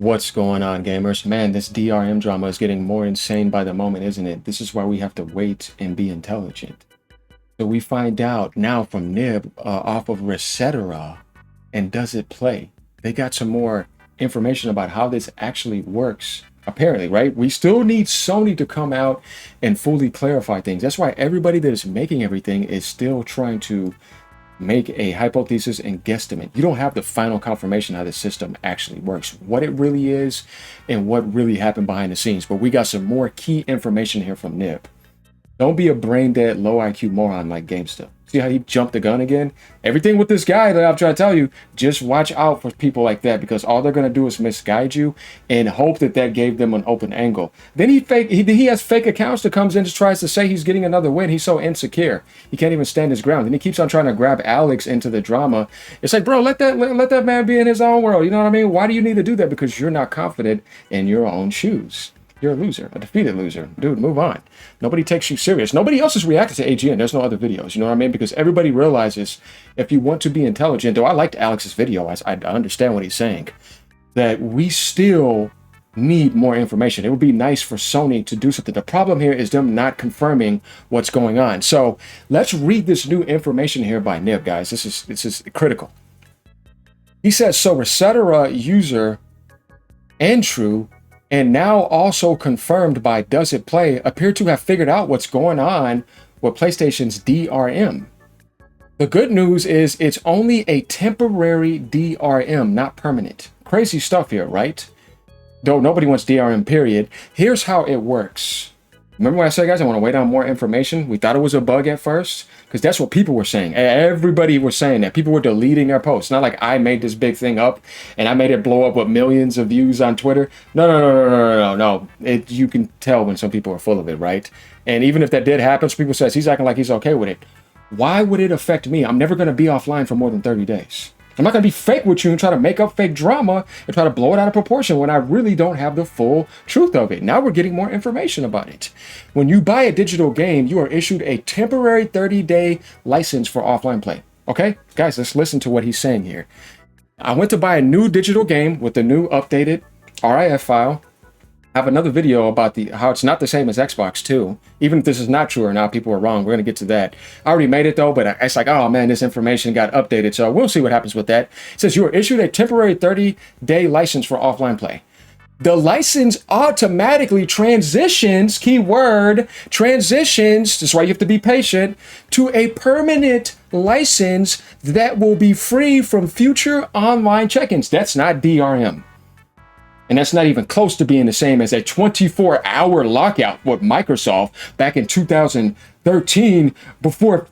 What's going on, gamers? Man, this DRM drama is getting more insane by the moment, isn't it? This is why we have to wait and be intelligent. So we find out now from Nib off of Resetera and Does It Play. They got some more information about how this actually works, apparently, right? We still need Sony to come out and fully clarify things. That's why everybody that is making everything is still trying to make a hypothesis and guesstimate. You don't have the final confirmation how the system actually works, what it really is, and what really happened behind the scenes. But we got some more key information here from Nib. Don't be a brain dead, low IQ moron like GameStop. See how he jumped the gun again? Everything with this guy that I'm trying to tell you, just watch out for people like that, because all they're going to do is misguide you and hope that that gave them an open angle. Then he has fake accounts that comes in and tries to say he's getting another win. He's so insecure. He can't even stand his ground. And he keeps on trying to grab Alex into the drama. It's like, bro, let that man be in his own world. You know what I mean? Why do you need to do that? Because you're not confident in your own shoes. You're a loser, a defeated loser. Dude, move on. Nobody takes you serious. Nobody else has reacted to AGN. There's no other videos. You know what I mean? Because everybody realizes if you want to be intelligent, though I liked Alex's video, I understand what he's saying, that we still need more information. It would be nice for Sony to do something. The problem here is them not confirming what's going on. So let's read this new information here by Nib, guys. This is critical. He says, so Resetera user Andrew, and now also confirmed by Does It Play, appear to have figured out what's going on with PlayStation's DRM. The good news is it's only a temporary DRM, not permanent. Crazy stuff here, right? Though nobody wants DRM, period. Here's how it works. Remember when I said, guys, I want to wait on more information? We thought it was a bug at first, because that's what people were saying. Everybody was saying that. People were deleting their posts. Not like I made this big thing up and I made it blow up with millions of views on Twitter. No. You can tell when some people are full of it, right? And even if that did happen, some people says he's acting like he's okay with it. Why would it affect me? I'm never going to be offline for more than 30 days. I'm not going to be fake with you and try to make up fake drama and try to blow it out of proportion when I really don't have the full truth of it. Now we're getting more information about it. When you buy a digital game, you are issued a temporary 30-day license for offline play. Okay, guys, let's listen to what he's saying here. I went to buy a new digital game with the new updated RIF file. I have another video about how it's not the same as Xbox too. Even if this is not true or not, people are wrong. We're going to get to that. I already made it though, but it's like, oh man, this information got updated. So we'll see what happens with that. It says you are issued a temporary 30-day license for offline play. The license automatically transitions, keyword, transitions, that's why you have to be patient, to a permanent license that will be free from future online check-ins. That's not DRM. And that's not even close to being the same as a 24-hour lockout with Microsoft back in 2013 before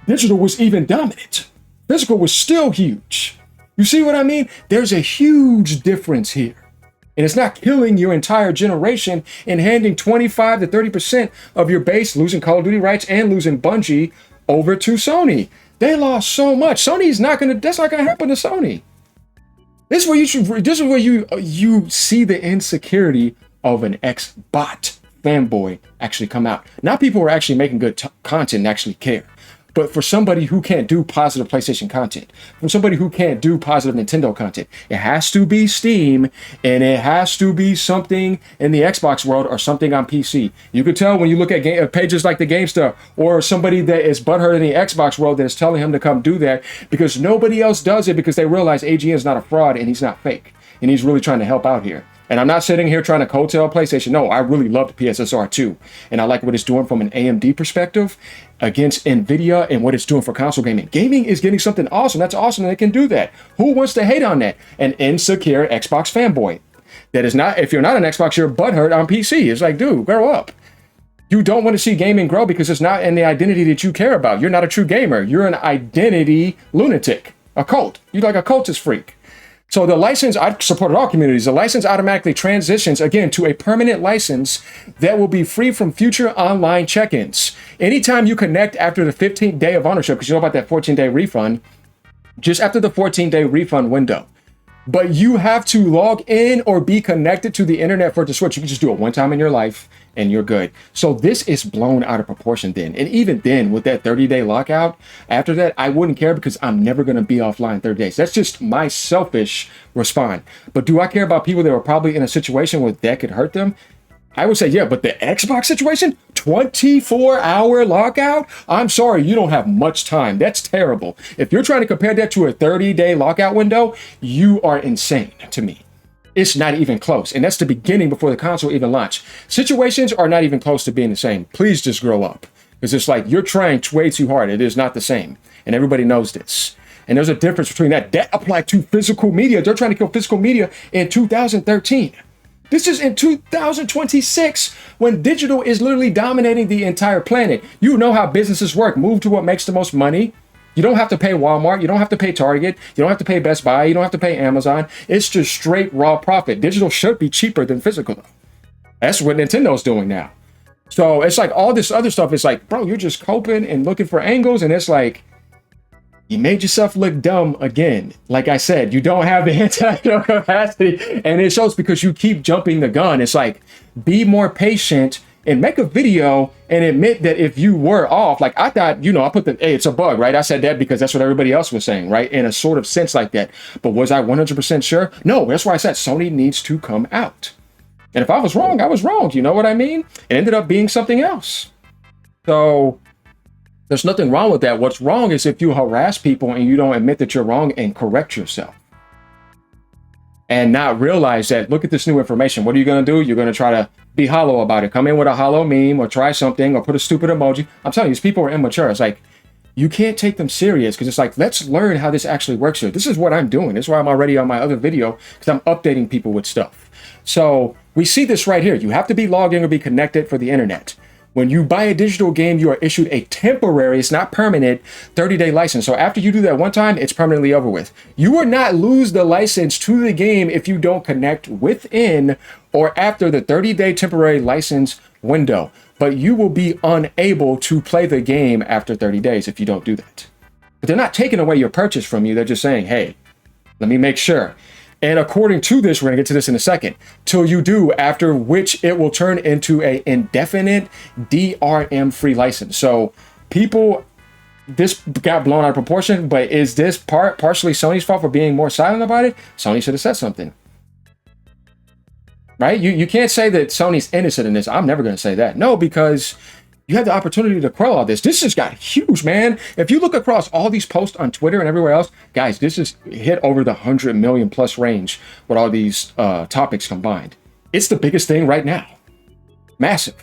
digital was even dominant. Physical was still huge. You see what I mean? There's a huge difference here. And it's not killing your entire generation and handing 25 to 30% of your base, losing Call of Duty rights and losing Bungie over to Sony. They lost so much. That's not going to happen to Sony. This is where you see the insecurity of an ex-bot fanboy actually come out. Not people who are actually making good content and actually care. But for somebody who can't do positive PlayStation content, for somebody who can't do positive Nintendo content, it has to be Steam, and it has to be something in the Xbox world or something on PC. You can tell when you look at pages like the GameStar or somebody that is butthurt in the Xbox world that is telling him to come do that because nobody else does it because they realize AGN is not a fraud and he's not fake. And he's really trying to help out here. And I'm not sitting here trying to coattail PlayStation. No, I really loved PSSR 2. And I like what it's doing from an AMD perspective against NVIDIA and what it's doing for console gaming. Gaming is getting something awesome. That's awesome that it can do that. Who wants to hate on that? An insecure Xbox fanboy. That is not, if you're not an Xbox, you're butthurt on PC. It's like, dude, grow up. You don't want to see gaming grow because it's not in the identity that you care about. You're not a true gamer. You're an identity lunatic, a cult. You're like a cultist freak. So the license, I supported all communities, the license automatically transitions, again, to a permanent license that will be free from future online check-ins. Anytime you connect after the 15th day of ownership, because you know about that 14-day refund, just after the 14-day refund window, But you have to log in or be connected to the internet for it to switch. You can just do it one time in your life and you're good. So this is blown out of proportion then. And even then, with that 30-day lockout, after that, I wouldn't care because I'm never going to be offline 30 days. That's just my selfish response. But do I care about people that are probably in a situation where that could hurt them? I would say, yeah, but the Xbox situation, 24-hour lockout? I'm sorry, you don't have much time. That's terrible. If you're trying to compare that to a 30-day lockout window, you are insane to me. It's not even close. And that's the beginning before the console even launched. Situations are not even close to being the same. Please just grow up. Because it's like you're trying way too hard. It is not the same. And everybody knows this. And there's a difference between that. That applied to physical media. They're trying to kill physical media in 2013. This is in 2026 when digital is literally dominating the entire planet. You know how businesses work. Move to what makes the most money. You don't have to pay Walmart. You don't have to pay Target. You don't have to pay Best Buy. You don't have to pay Amazon. It's just straight raw profit. Digital should be cheaper than physical. That's what Nintendo's doing now. So it's like all this other stuff is like, bro, you're just coping and looking for angles. And it's like, you made yourself look dumb again. Like I said, you don't have the intellectual capacity. And it shows because you keep jumping the gun. It's like, be more patient and make a video and admit that if you were off, like I thought, you know, I put the, hey, it's a bug, right? I said that because that's what everybody else was saying, right? In a sort of sense like that. But was I 100% sure? No, that's why I said Sony needs to come out. And if I was wrong, I was wrong. You know what I mean? It ended up being something else. So there's nothing wrong with that. What's wrong is if you harass people and you don't admit that you're wrong and correct yourself. And not realize that, look at this new information. What are you going to do? You're going to try to be hollow about it. Come in with a hollow meme or try something or put a stupid emoji. I'm telling you, these people are immature. It's like, you can't take them serious because it's like, let's learn how this actually works here. This is what I'm doing. This is why I'm already on my other video because I'm updating people with stuff. So we see this right here. You have to be logged in or be connected for the internet. When you buy a digital game, you are issued a temporary, it's not permanent, 30-day license. So after you do that one time, it's permanently over with. You will not lose the license to the game if you don't connect within or after the 30-day temporary license window. But you will be unable to play the game after 30 days if you don't do that. But they're not taking away your purchase from you. They're just saying, hey, let me make sure. And according to this, we're going to get to this in a second, till you do, after which it will turn into an indefinite DRM free license. So people, this got blown out of proportion, but is this partially Sony's fault for being more silent about it? Sony should have said something. Right? You can't say that Sony's innocent in this. I'm never going to say that. No, because you had the opportunity to quell all this. This just got huge, man. If you look across all these posts on Twitter and everywhere else, guys, this is hit over the 100 million plus range with all these topics combined. It's the biggest thing right now. Massive.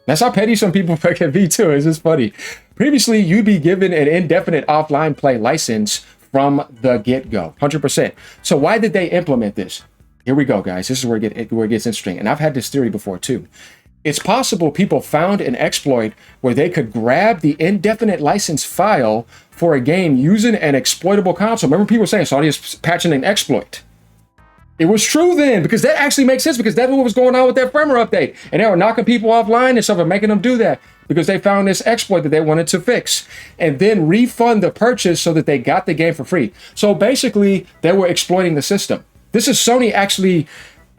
That's how petty some people can be too. It's just funny. Previously, you'd be given an indefinite offline play license from the get-go, 100%. So why did they implement this? Here we go, guys. This is where it gets interesting. And I've had this theory before too. It's possible people found an exploit where they could grab the indefinite license file for a game using an exploitable console. Remember people saying Sony is patching an exploit. It was true then, because that actually makes sense, because that's what was going on with that firmware update. And they were knocking people offline and stuff and making them do that because they found this exploit that they wanted to fix and then refund the purchase so that they got the game for free. So basically, they were exploiting the system. This is Sony actually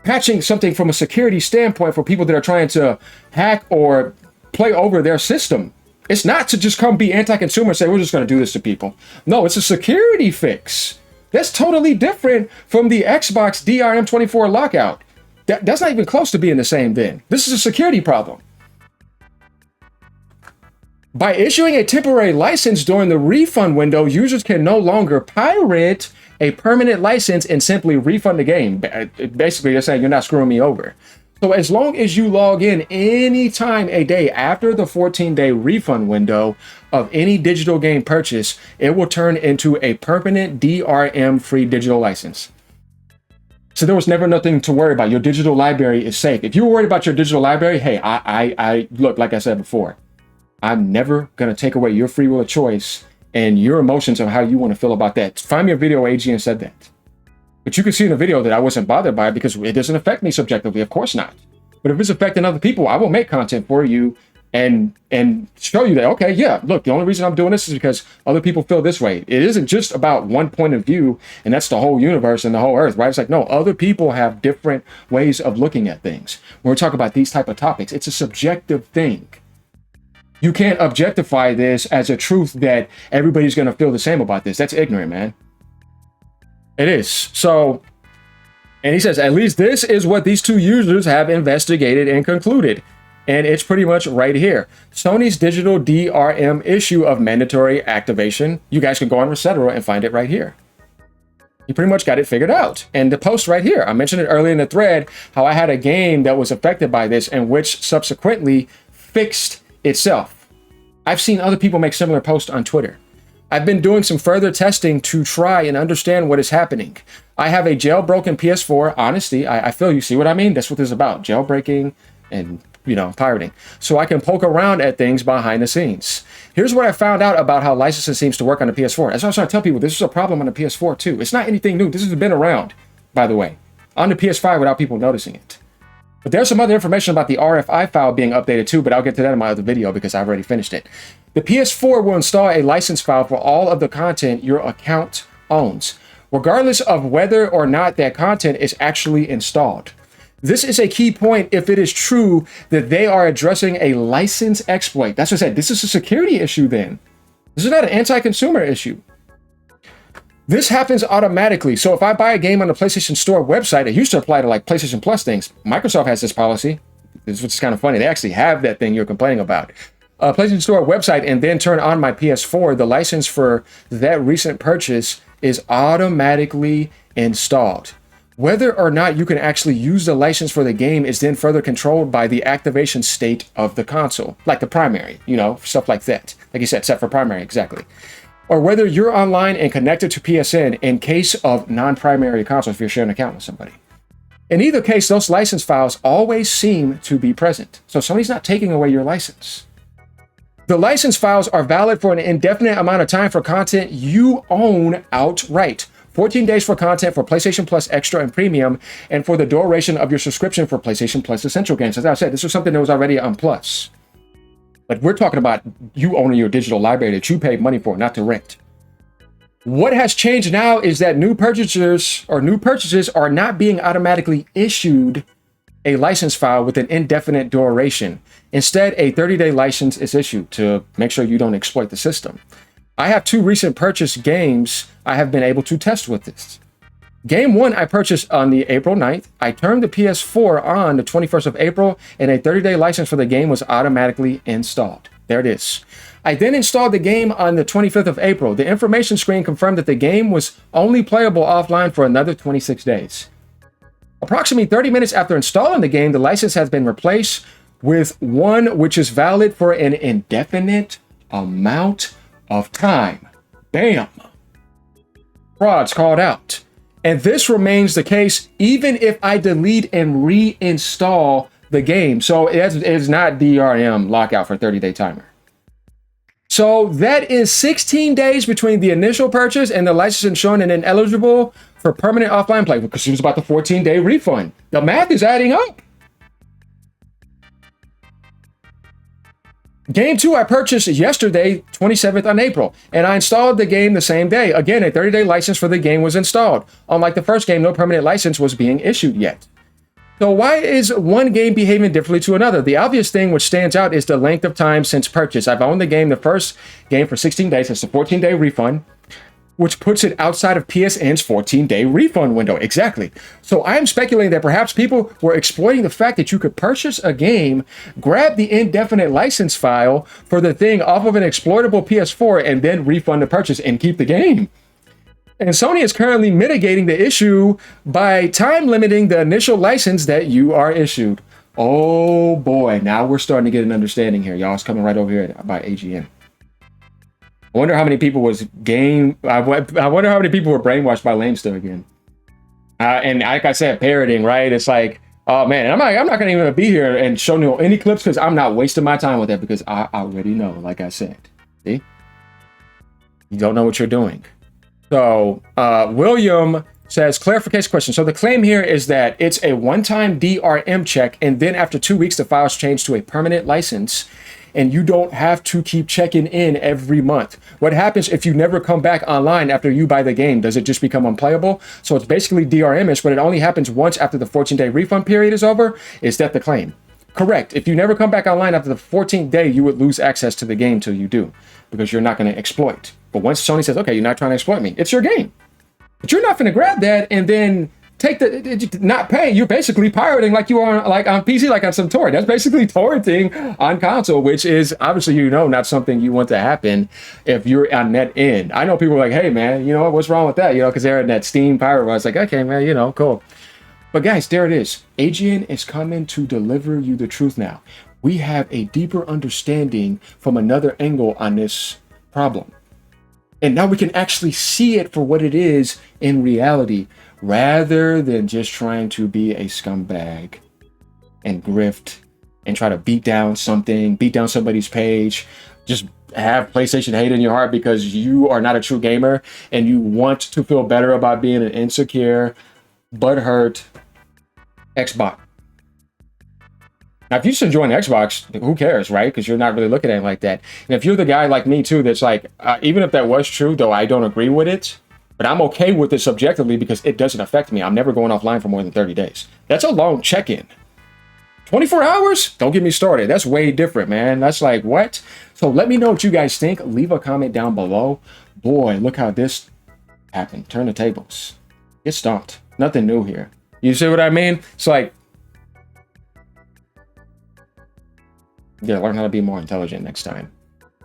patching something from a security standpoint for people that are trying to hack or play over their system. It's not to just come be anti-consumer and say, we're just going to do this to people. No, it's a security fix. That's totally different from the Xbox DRM 24 lockout. That's not even close to being the same then. This is a security problem. By issuing a temporary license during the refund window, users can no longer pirate a permanent license and simply refund the game. Basically, they're saying you're not screwing me over. So as long as you log in any time a day after the 14-day refund window of any digital game purchase, it will turn into a permanent DRM-free digital license. So there was never nothing to worry about. Your digital library is safe. If you were worried about your digital library, hey, I look, like I said before, I'm never going to take away your free will of choice and your emotions of how you want to feel about that. Find me a video where AGN said that. But you can see in the video that I wasn't bothered by it because it doesn't affect me subjectively. Of course not. But if it's affecting other people, I will make content for you and show you that, okay, yeah, look, the only reason I'm doing this is because other people feel this way. It isn't just about one point of view, and that's the whole universe and the whole earth, right? It's like, no, other people have different ways of looking at things. When we talk about these type of topics, it's a subjective thing. You can't objectify this as a truth that everybody's going to feel the same about this. That's ignorant, man. It is. So, and he says, at least this is what these two users have investigated and concluded. And it's pretty much right here. Sony's digital DRM issue of mandatory activation. You guys can go on Resetera and find it right here. You pretty much got it figured out. And the post right here, I mentioned it earlier in the thread, how I had a game that was affected by this and which subsequently fixed itself. I've seen other people make similar posts on Twitter. I've been doing some further testing to try and understand what is happening. I have a jailbroken PS4. Honesty, I feel you. See what I mean? That's what this is about. Jailbreaking and, pirating. So I can poke around at things behind the scenes. Here's what I found out about how licensing seems to work on the PS4. That's why I was trying to tell people this is a problem on the PS4 too. It's not anything new. This has been around, by the way, on the PS5 without people noticing it. But there's some other information about the RFI file being updated too, but I'll get to that in my other video because I've already finished it. The PS4 will install a license file for all of the content your account owns, regardless of whether or not that content is actually installed. This is a key point if it is true that they are addressing a license exploit. That's what I said. This is a security issue then. This is not an anti-consumer issue. This happens automatically. So if I buy a game on the PlayStation Store website, it used to apply to like PlayStation Plus things. Microsoft has this policy. This is kind of funny. They actually have that thing you're complaining about. PlayStation Store website and then turn on my PS4, the license for that recent purchase is automatically installed. Whether or not you can actually use the license for the game is then further controlled by the activation state of the console, like the primary, stuff like that. Like you said, set for primary, exactly. Or whether you're online and connected to PSN in case of non-primary console if you're sharing an account with somebody. In either case, those license files always seem to be present. So Sony's not taking away your license. The license files are valid for an indefinite amount of time for content you own outright. 14 days for content for PlayStation Plus Extra and Premium, and for the duration of your subscription for PlayStation Plus Essential games. As I said, this was something that was already on Plus. But we're talking about you owning your digital library that you paid money for, not to rent. What has changed now is that new purchases are not being automatically issued a license file with an indefinite duration. Instead, a 30-day license is issued to make sure you don't exploit the system. I have 2 recent purchased games I have been able to test with this. Game 1 I purchased on the April 9th. I turned the PS4 on the 21st of April, and a 30-day license for the game was automatically installed. There it is. I then installed the game on the 25th of April. The information screen confirmed that the game was only playable offline for another 26 days. Approximately 30 minutes after installing the game, the license has been replaced with one which is valid for an indefinite amount of time. Bam! Fraud's called out. And this remains the case even if I delete and reinstall the game. So it's not DRM lockout for 30-day timer. So that is 16 days between the initial purchase and the license showing an ineligible for permanent offline play because she was about the 14-day refund. The math is adding up. Game 2 I purchased yesterday, 27th on April, and I installed the game the same day. Again, a 30-day license for the game was installed. Unlike the first game, no permanent license was being issued yet. So why is one game behaving differently to another? The obvious thing which stands out is the length of time since purchase. I've owned the first game for 16 days. It's a 14-day refund, which puts it outside of PSN's 14-day refund window. Exactly. So I'm speculating that perhaps people were exploiting the fact that you could purchase a game, grab the indefinite license file for the thing off of an exploitable PS4, and then refund the purchase and keep the game. And Sony is currently mitigating the issue by time limiting the initial license that you are issued. Oh boy, now we're starting to get an understanding here. Y'all, it's coming right over here by AGN. I wonder how many people I wonder how many people were brainwashed by Lamester again. And like I said, parroting, right? It's like, oh man, I'm not gonna even be here and show you any clips because I'm not wasting my time with that because I already know, like I said. See? You don't know what you're doing. So William Says, clarification question. So the claim here is that it's a one-time DRM check, and then after 2 weeks, the files change to a permanent license, and you don't have to keep checking in every month. What happens if you never come back online after you buy the game? Does it just become unplayable? So it's basically DRM-ish, but it only happens once after the 14-day refund period is over. Is that the claim? Correct. If you never come back online after the 14th day, you would lose access to the game till you do, because you're not going to exploit. But once Sony says, okay, you're not trying to exploit me, it's your game. But you're not going to grab that and then take the not pay. You're basically pirating like you are like on PC, like on some torrent. That's basically torrenting on console, which is obviously, you know, not something you want to happen if you're on net end. I know people are like, hey man, you know what's wrong with that? You know, because they're in that Steam pirate where it's like, okay man, you know, cool. But guys, there it is. AGN is coming to deliver you the truth now. We have a deeper understanding from another angle on this problem. And now we can actually see it for what it is in reality, rather than just trying to be a scumbag and grift and try to beat down something, beat down somebody's page, just have PlayStation hate in your heart because you are not a true gamer and you want to feel better about being an insecure, butthurt Xbox. Now, if you're just enjoying Xbox, who cares, right? Because you're not really looking at it like that. And if you're the guy like me, too, that's like, even if that was true, though I don't agree with it, but I'm okay with it subjectively because it doesn't affect me. I'm never going offline for more than 30 days. That's a long check-in. 24 hours? Don't get me started. That's way different, man. That's like, what? So let me know what you guys think. Leave a comment down below. Boy, look how this happened. Turn the tables. Get stomped. Nothing new here. You see what I mean? It's like, yeah, learn how to be more intelligent next time.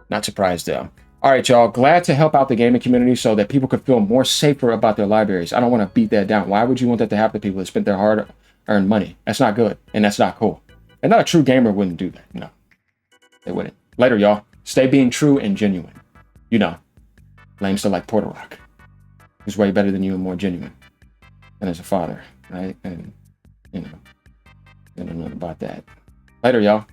Not surprised though. All right, y'all. Glad to help out the gaming community so that people could feel more safer about their libraries. I don't want to beat that down. Why would you want that to happen to people that spent their hard-earned money? That's not good, and that's not cool. And not a true gamer wouldn't do that. No, they wouldn't. Later, y'all. Stay being true and genuine. You know, lame still like Porter Rock. He's way better than you and more genuine. And as a father, right? And you know, I don't know about that. Later, y'all.